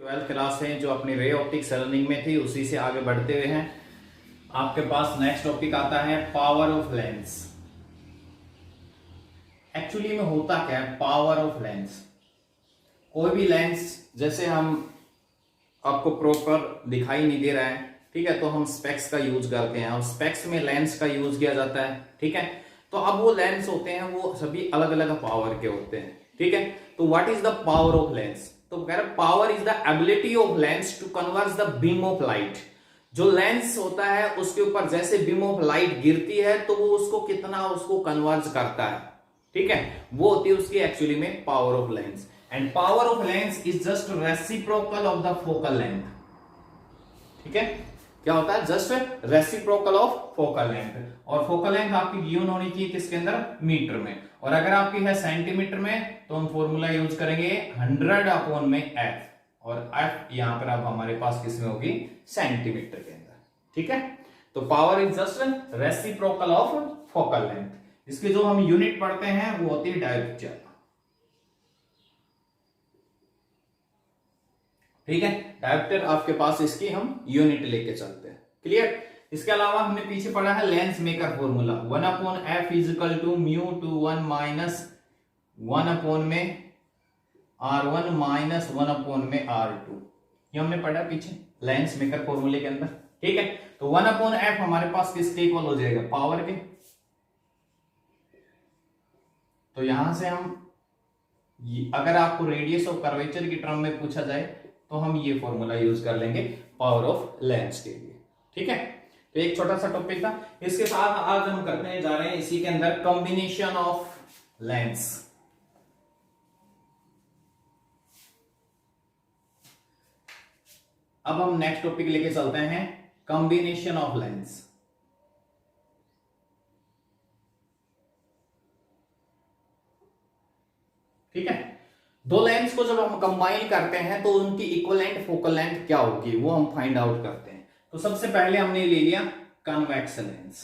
Twelfth class है जो अपनी रे ऑप्टिक्स लर्निंग में थी उसी से आगे बढ़ते हुए हैं। आपके पास नेक्स्ट टॉपिक आता है पावर ऑफ लेंस। एक्चुअली में होता क्या है पावर ऑफ लेंस? कोई भी लेंस जैसे हम आपको प्रॉपर दिखाई नहीं दे रहा है, ठीक है, तो हम स्पेक्स का यूज करते हैं और स्पेक्स में लेंस का यूज किया जाता है, ठीक है। तो अब वो लेंस होते हैं वो सभी अलग अलग पावर के होते हैं, ठीक है। तो what is the power of lens? तो कह रहे power is the ability of lens to convert the beam of light. जो लेंस होता है उसके ऊपर जैसे बीम ऑफ लाइट गिरती है तो वो उसको कितना उसको कन्वर्ज करता है, ठीक है, वो होती है उसकी एक्चुअली में power of lens. And power of lens is just reciprocal of the focal length, ठीक है। क्या होता है? Just reciprocal of focal length. और फोकल लेंथ आपकी गिवन होनी चाहिए किसके अंदर? मीटर में। और अगर आपकी है सेंटीमीटर में तो हम फॉर्मूला यूज करेंगे 100 अपॉन में एफ, और एफ यहां पर अब हमारे पास किसमें होगी? सेंटीमीटर के अंदर, ठीक है। तो power is just reciprocal of focal length. इसके जो हम यूनिट पढ़ते हैं वो होती है डायोप्टर, ठीक है। डायोप्टर आपके पास इसकी हम यूनिट लेके चलते हैं, क्लियर। इसके अलावा हमने पीछे पढ़ा है lens maker formula 1 upon F is equal to mu two 1 minus 1 upon में R1 माइनस 1 अपॉन में R2। ये हमने पढ़ा पीछे लेंस मेकर फॉर्मूले के अंदर, ठीक है। तो 1 अपॉन एफ हमारे पास किसके इक्वल हो जाएगा? पावर के। तो यहां से हम अगर आपको रेडियस ऑफ कर्वेचर की टर्म में पूछा जाए तो हम ये फॉर्मूला यूज कर लेंगे पावर ऑफ लेंस के लिए, ठीक है। तो एक छोटा सा टॉपिक था। इसके साथ आज हम करने जा रहे हैं इसी के अंदर कॉम्बिनेशन ऑफ लेंस। अब हम नेक्स्ट टॉपिक लेके चलते हैं कॉम्बिनेशन ऑफ लेंस। ठीक है, दो लेंस को जब हम कंबाइन करते हैं तो उनकी इक्विवेलेंट फोकल लेंथ क्या होगी वो हम फाइंड आउट करते हैं। तो सबसे पहले हमने ले लिया कन्वेक्स लेंस,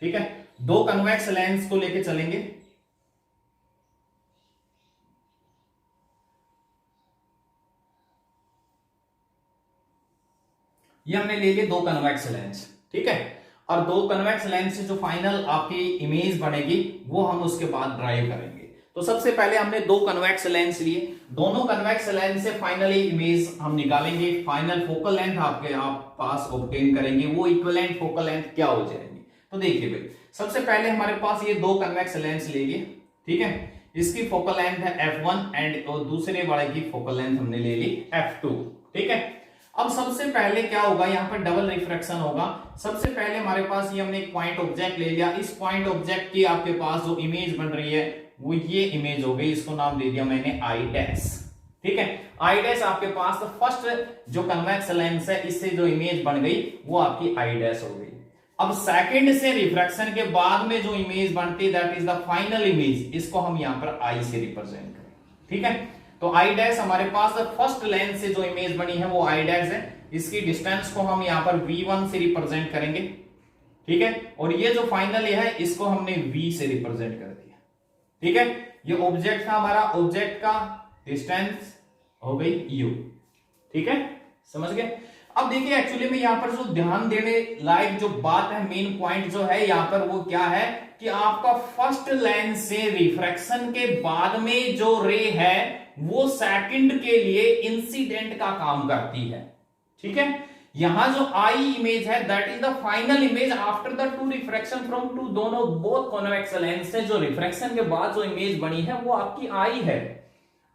ठीक है। दो कन्वेक्स लेंस को लेके चलेंगे। ये हमने ले लिए दो कन्वेक्स लेंस, ठीक है। और दो कन्वेक्स लेंस से जो फाइनल आपकी इमेज बनेगी वो हम उसके बाद ड्राइव करेंगे। तो सबसे पहले हमने दो कन्वेक्स लेंस लिए, दोनों कन्वेक्स लेंस से फाइनली इमेज हम निकालेंगे, फाइनल फोकल लेंथ आपके आप पास ऑब्टेन करेंगे, वो इक्विवेलेंट फोकल लेंथ क्या हो जाएगी। तो देखिए भाई, सबसे पहले हमारे पास ये दो कन्वेक्स लेंस लेंगे, ठीक है। इसकी फोकल लेंथ है f1 एंड दूसरे वाले की फोकल लेंथ हमने ले ली f2, ठीक है। अब सबसे पहले क्या होगा, यहाँ पर डबल रिफ्रैक्शन होगा। सबसे पहले हमारे पास ये हमने एक पॉइंट ऑब्जेक्ट ले लिया, इस पॉइंट ऑब्जेक्ट की आपके पास जो इमेज बन रही है वो ये इमेज हो गई, इसको नाम दे दिया मैंने आई डैश, ठीक है। आई डैश आपके पास फर्स्ट जो कन्वेक्स लेंस है इससे जो इमेज बन गई वो आपकी आई डैश हो गई। अब सेकंड से रिफ्रैक्शन के बाद में जो इमेज बनती है that is the final image, इसको हम यहां पर आई से रिप्रेजेंट करें, ठीक है। तो आई डैश हमारे पास फर्स्ट लेंस से जो इमेज बनी है वो आई डैश है, इसकी डिस्टेंस को हम यहां पर v1 से रिप्रेजेंट करेंगे, ठीक है। और ये जो फाइनल है इसको हमने v से रिप्रेजेंट कर दिया, ठीक है। ये ऑब्जेक्ट था हमारा, ऑब्जेक्ट का डिस्टेंस हो गई u, ठीक है, समझ गए। अब देखिए एक्चुअली में यहां पर जो ध्यान देने लायक जो बात है, मेन पॉइंट जो है यहां पर वो क्या है कि आपका फर्स्ट लेंस से रिफ्रैक्शन के बाद में जो रे है वो सेकंड के लिए इंसिडेंट का काम करती है, ठीक है। यहां जो आई इमेज है that is the final image after the two refraction from two, दोनों बोथ कॉन्वेक्स लेंस से जो रिफ्रैक्शन के बाद जो इमेज बनी है वो आपकी आई है।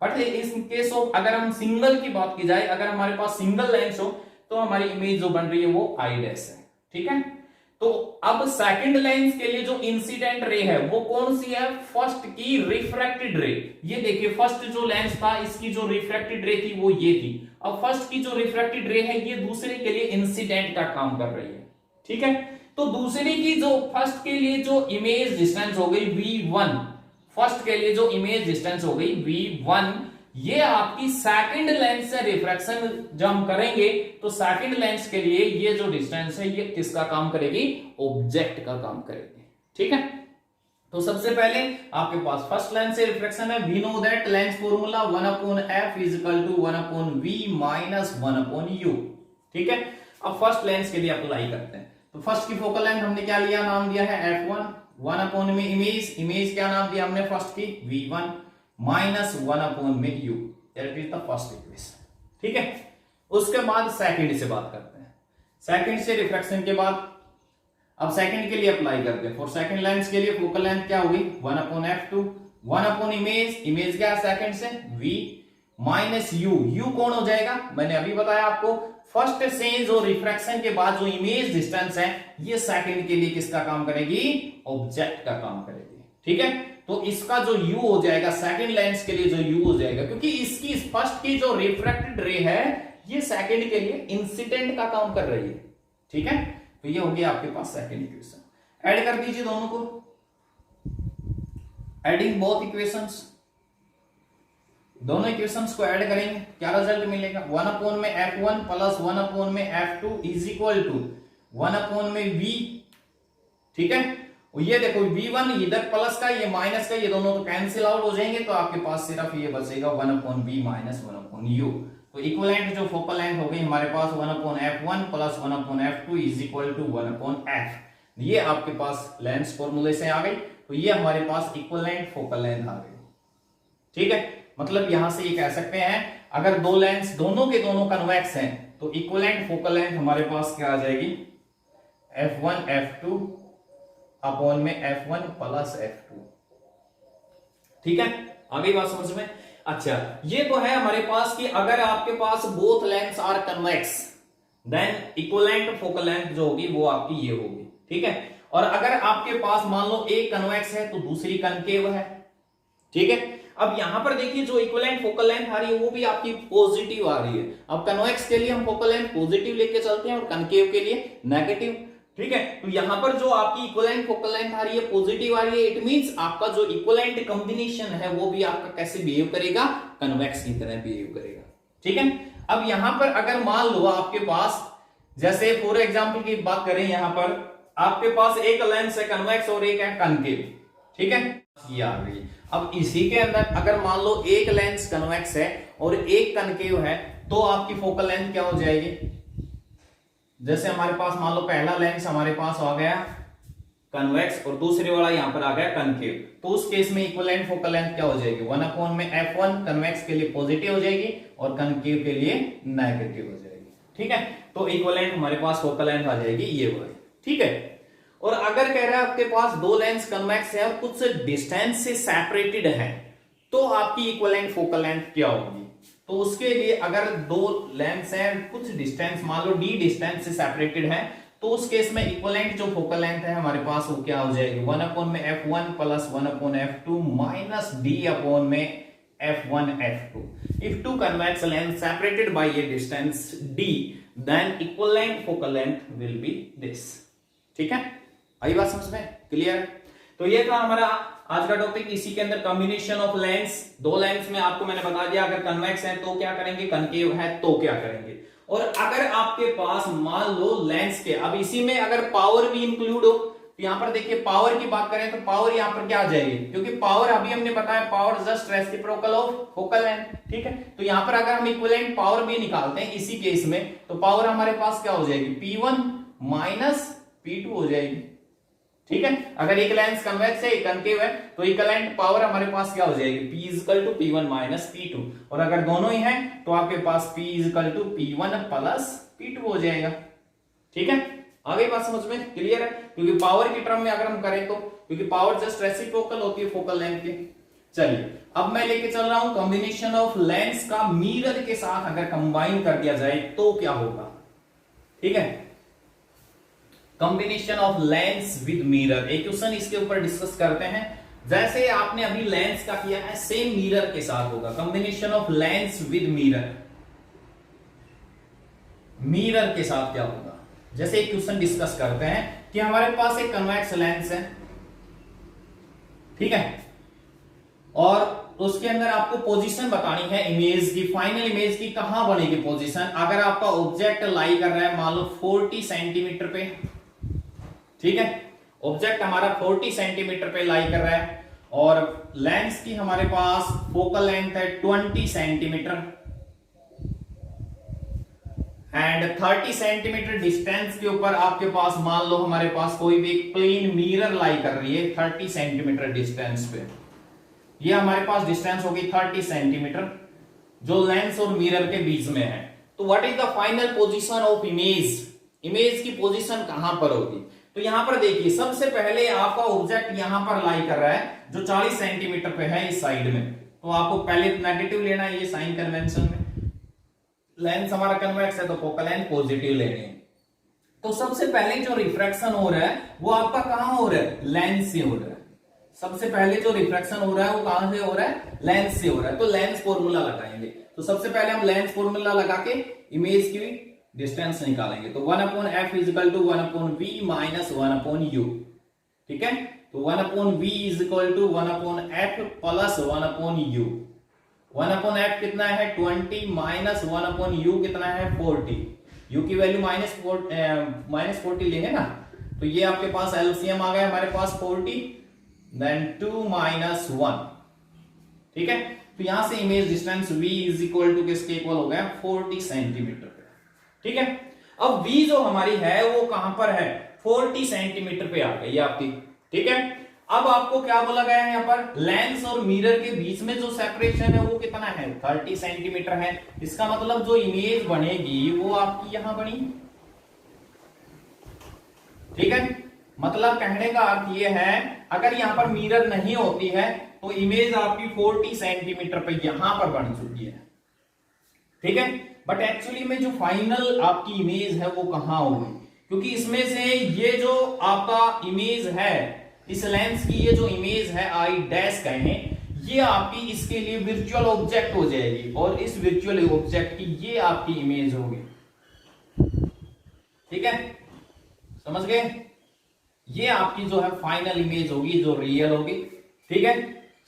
बट इस केस ऑफ अगर हम सिंगल की बात की जाए, अगर हमारे पास सिंगल लेंस हो तो हमारी इमेज जो बन रही है वो आई डैश है, ठीक है। तो अब सेकंड लेंस के लिए जो इंसिडेंट रे है वो कौन सी है? फर्स्ट की रिफ्रैक्टेड रे। ये देखिए फर्स्ट जो लेंस था इसकी जो रिफ्रैक्टेड रे थी वो ये थी। अब फर्स्ट की जो रिफ्रैक्टेड रे है ये दूसरे के लिए इंसिडेंट का काम कर रही है, ठीक है। तो दूसरे की जो फर्स्ट के लिए जो इमेज डिस्टेंस हो गई v1, फर्स्ट के लिए जो इमेज डिस्टेंस हो गई v1, ये आपकी सेकंड लेंस से रिफ्रैक्शन जब हम करेंगे तो सेकंड लेंस के लिए ये जो डिस्टेंस है ये किसका काम करेगी? ऑब्जेक्ट का काम करेगी, ठीक है। तो सबसे पहले आपके पास फर्स्ट लेंस से रिफ्रैक्शन है, we know that lens formula 1/f is equal to 1/v minus 1/u। ठीक है, अब फर्स्ट लेंस के लिए अप्लाई करते हैं। तो फर्स्ट की फोकल लेंथ हमने क्या लिया, नाम दिया है f1, 1 में इमेज क्या नाम दिया हमने फर्स्ट की v1 minus 1/u, that is the first equation. ठीक है, उसके बाद सेकंड से बात करते हैं। सेकंड से रिफ्रैक्शन के बाद अब सेकंड के लिए अप्लाई करते हैं। फॉर सेकंड लेंस के लिए फोकल लेंथ क्या होगी 1/f2, 1 इमेज क्या सेकंड से v माइनस u कौन हो जाएगा, मैंने अभी बताया आपको फर्स्ट से जो रिफ्रैक्शन के बाद जो इमेज डिस्टेंस है ये सेकंड के लिए किसका काम करेगी, ऑब्जेक्ट का काम करेगी। ठीक है, तो इसका जो u हो जाएगा सेकंड लेंस के लिए जो u हो जाएगा, क्योंकि इसकी फर्स्ट की जो रिफ्रैक्टेड रे है ये सेकंड के लिए इंसिडेंट का काम कर रही है। ठीक है, तो ये हो गया आपके पास सेकंड इक्वेशन। ऐड कर दीजिए दोनों को, एडिंग बोथ इक्वेशंस, दोनों इक्वेशंस को ऐड करेंगे क्या रिजल्ट मिलेगा, 1/f1 plus 1/f2 is equal to 1/v। ठीक है, और ये देखो v1 इधर प्लस का ये माइनस का, ये दोनों तो कैंसिल आउट हो जाएंगे, तो आपके पास सिर्फ ये बचेगा 1/v माइनस 1/u। तो इक्विवेलेंट जो फोकल लेंथ हो गई हमारे पास 1/f1 plus 1/f2 is equal to 1/f। ये आपके पास लेंस फॉर्मूले से आ गई, तो ये हमारे पास इक्विवेलेंट फोकल लेंथ आ गई। ठीक है, मतलब यहां से ये कह सकते हैं अगर दो लेंस दोनों के दोनों कन्वेक्स हैं तो इक्विवेलेंट फोकल लेंथ हमारे पास क्या आ जाएगी f1 f2 अपॉन में f1 प्लस f2। ठीक है, आगे बात समझ में। अच्छा, ये तो है हमारे पास कि अगर आपके पास both lens are convex then equivalent focal length जो होगी वो आपकी ये होगी। ठीक है, और अगर आपके पास मान लो एक कन्वेक्स है तो दूसरी कनकेव है। ठीक है, अब यहां पर देखिए जो इक्विवेलेंट फोकल लेंथ आ रही है वो भी आपकी पॉजिटिव आ रही है। अब कन्वेक्स के लिए हम फोकल लेंथ पॉजिटिव लेके चलते हैं और कनकेव के लिए नेगेटिव। ठीक है, तो यहां पर जो आपकी इक्विवेलेंट फोकल लेंथ आ रही है पॉजिटिव आ रही है, इट मींस आपका जो इक्विवेलेंट कॉम्बिनेशन है वो भी आपका कैसे बिहेव करेगा, कन्वेक्स की तरह बिहेव करेगा। ठीक है, अब यहां पर अगर मान लो आपके पास जैसे फॉर एग्जांपल की बात करें, यहां पर आपके पास एक लेंस है कन्वेक्स और एक है कनकेव। ठीक है, ये आ गई। अब इसी के अंदर अगर मान लो एक लेंस कन्वेक्स है और एक कनकेव है तो आपकी फोकल लेंथ क्या हो जाएगी, जैसे हमारे पास मान लो पहला लेंस हमारे पास आ गया कन्वेक्स और दूसरे वाला यहां पर आ गया कनकेव, तो उस केस में इक्विवेलेंट फोकल लेंथ क्या हो जाएगी 1/f1 कन्वेक्स के लिए पॉजिटिव हो जाएगी और कनकेव के लिए नेगेटिव हो जाएगी। ठीक है, तो इक्विवेलेंट हमारे पास फोकल लेंथ आ जाएगी ये वाली। ठीक है, और अगर कह रहा है आपके पास दो लेंस कन्वेक्स है और कुछ डिस्टेंस से सेपरेटेड है तो आपकी इक्विवेलेंट फोकल लेंथ क्या होगी, तो उसके लिए अगर दो लेंस हैं कुछ डिस्टेंस मान लो d डिस्टेंस से सेपरेटेड है तो उस केस में इक्विवेलेंट जो फोकल लेंथ है हमारे पास वो क्या हो जाएगी 1/f1 plus 1/f2 minus d/f1 f2। If two convex lens separated by a distance d then equivalent focal length will be this. ठीक है, आई बात समझ में, क्लियर। तो ये था हमारा आज का टॉपिक। इसी के अंदर कॉम्बिनेशन ऑफ लेंस, दो लेंस में आपको मैंने बता दिया अगर कन्वेक्स है तो क्या करेंगे, कनकेव है तो क्या करेंगे, और अगर आपके पास मान लो लेंस के अब इसी में अगर पावर भी इंक्लूड हो तो यहां पर देखिए पावर की बात करें तो पावर यहां पर क्या आ जाएगी, क्योंकि पावर अभी हमने बताया power just reciprocal of focal length. ठीक है, तो यहां पर अगर हम इक्विवेलेंट पावर भी निकालते हैं इसी केस में तो पावर हमारे पास क्या हो जाएगी P1 माइनस P2 हो जाएगी। ठीक है, अगर एक लेंस कन्वेक्स है एक कनकेव है तो इक्विवेलेंट पावर हमारे पास क्या हो जाएगी P equal to P1 minus P2, और अगर दोनों ही हैं तो आपके पास P equal to P1 plus P2 हो जाएगा। ठीक है, आगे बात समझ में क्लियर है, क्योंकि पावर की टर्म में अगर हम करें तो क्योंकि पावर जस्ट रेसिप्रोकल होती है फोकल लेंथ की। चलिए अब मैं लेके चल रहा हूं कॉम्बिनेशन ऑफ लेंस का मिरर के साथ अगर कंबाइन कर दिया जाए तो क्या होगा। ठीक है, combination of lens with mirror, एक क्वेश्चन इसके ऊपर डिस्कस करते हैं। जैसे आपने अभी लेंस का किया है सेम मिरर के साथ होगा, combination of lens with mirror, mirror के साथ क्या होगा। जैसे एक क्वेश्चन डिस्कस करते हैं कि हमारे पास एक कन्वेक्स लेंस है, ठीक है, और उसके अंदर आपको पोजीशन बतानी है इमेज की, फाइनल इमेज की कहां बनेगी पोजीशन। अगर आपका ऑब्जेक्ट लाई कर रहा है मान लो 40 सेंटीमीटर पे, ठीक है, ऑब्जेक्ट हमारा 40 सेंटीमीटर पे लाई कर रहा है और लेंस की हमारे पास फोकल लेंथ है 20 सेंटीमीटर एंड 30 सेंटीमीटर डिस्टेंस के ऊपर आपके पास मान लो हमारे पास कोई भी एक प्लेन मिरर लाई कर रही है 30 सेंटीमीटर डिस्टेंस पे। ये हमारे पास डिस्टेंस होगी 30 सेंटीमीटर जो लेंस और मिरर के बीच में है। तो what is the final position of image, image की पोजीशन कहां पर होगी? तो यहां पर देखिए सबसे पहले आपका ऑब्जेक्ट यहां पर लाई कर रहा है जो 40 सेंटीमीटर पे है इस साइड में, तो आपको पहले नेगेटिव लेना है ये साइन कन्वेंशन में। लेंस हमारा कन्वेक्स है तो फोकल लेंथ पॉजिटिव लेनी है। तो सबसे पहले जो रिफ्रैक्शन हो रहा है वो आपका कहां हो रहा है? लेंस से हो रहा है। सबसे पहले जो रिफ्रैक्शन हो रहा है वो कहां से हो रहा है? लेंस से हो रहा है। तो लेंस फॉर्मूला लगाएंगे। तो सबसे पहले हम लेंस फॉर्मूला लगा के इमेज की डिस्टेंस निकालेंगे। तो 1/f equal to 1/v minus 1/u। ठीक है, तो 1/v equal to 1/f plus 1/u। 1/f कितना है? 20 माइनस 1/u कितना है? 40। u की वैल्यू माइनस 40 लेंगे ना, तो ये आपके पास एलसीएम आ गया हमारे पास 40 देन 2 माइनस 1। ठीक है, तो यहां से image distance v is equal to किसके इक्वल हो गया? 40 सेंटीमीटर। ठीक है, अब v जो हमारी है वो कहां पर है? 40 सेंटीमीटर पे आ गई आपकी। ठीक है, अब आपको क्या बोला गया है यहां पर? लेंस और मिरर के बीच में जो सेपरेशन है वो कितना है? 30 सेंटीमीटर है। इसका मतलब जो इमेज बनेगी वो आपकी यहां बनी। ठीक है, मतलब कहने का अर्थ ये है अगर यहां पर मिरर नहीं होती है तो इमेज आपकी 40 सेंटीमीटर पे यहां पर बन चुकी है। ठीक है, बट एक्चुअली में जो फाइनल आपकी इमेज है वो कहां होगी? क्योंकि इसमें से ये जो आपका इमेज है, इस लेंस की ये जो इमेज है आई डैश कहें, ये आपकी इसके लिए वर्चुअल ऑब्जेक्ट हो जाएगी और इस वर्चुअल ऑब्जेक्ट की ये आपकी इमेज होगी। ठीक है, समझ गए? ये आपकी जो है फाइनल इमेज होगी जो रियल होगी। ठीक है,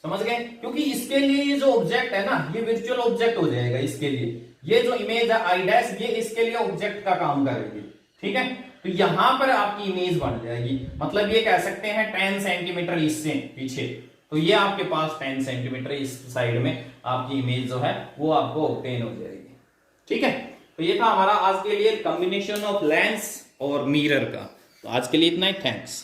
समझ गए? क्योंकि इसके लिए ये जो ऑब्जेक्ट है ना ये वर्चुअल ऑब्जेक्ट हो जाएगा। इसके लिए ये जो इमेज है आई डैश ये इसके लिए ऑब्जेक्ट का काम करेगी। ठीक है, तो यहां पर आपकी इमेज बन जाएगी। मतलब ये कह सकते हैं 10 सेंटीमीटर इससे पीछे, तो ये आपके पास 10 सेंटीमीटर इस साइड में आपकी इमेज जो है वो आपको ऑब्टेन हो जाएगी। ठीक है, तो ये था हमारा आज के लिए कॉम्बिनेशन ऑफ लेंस और मिरर का। तो आज के लिए इतना ही, थैंक्स।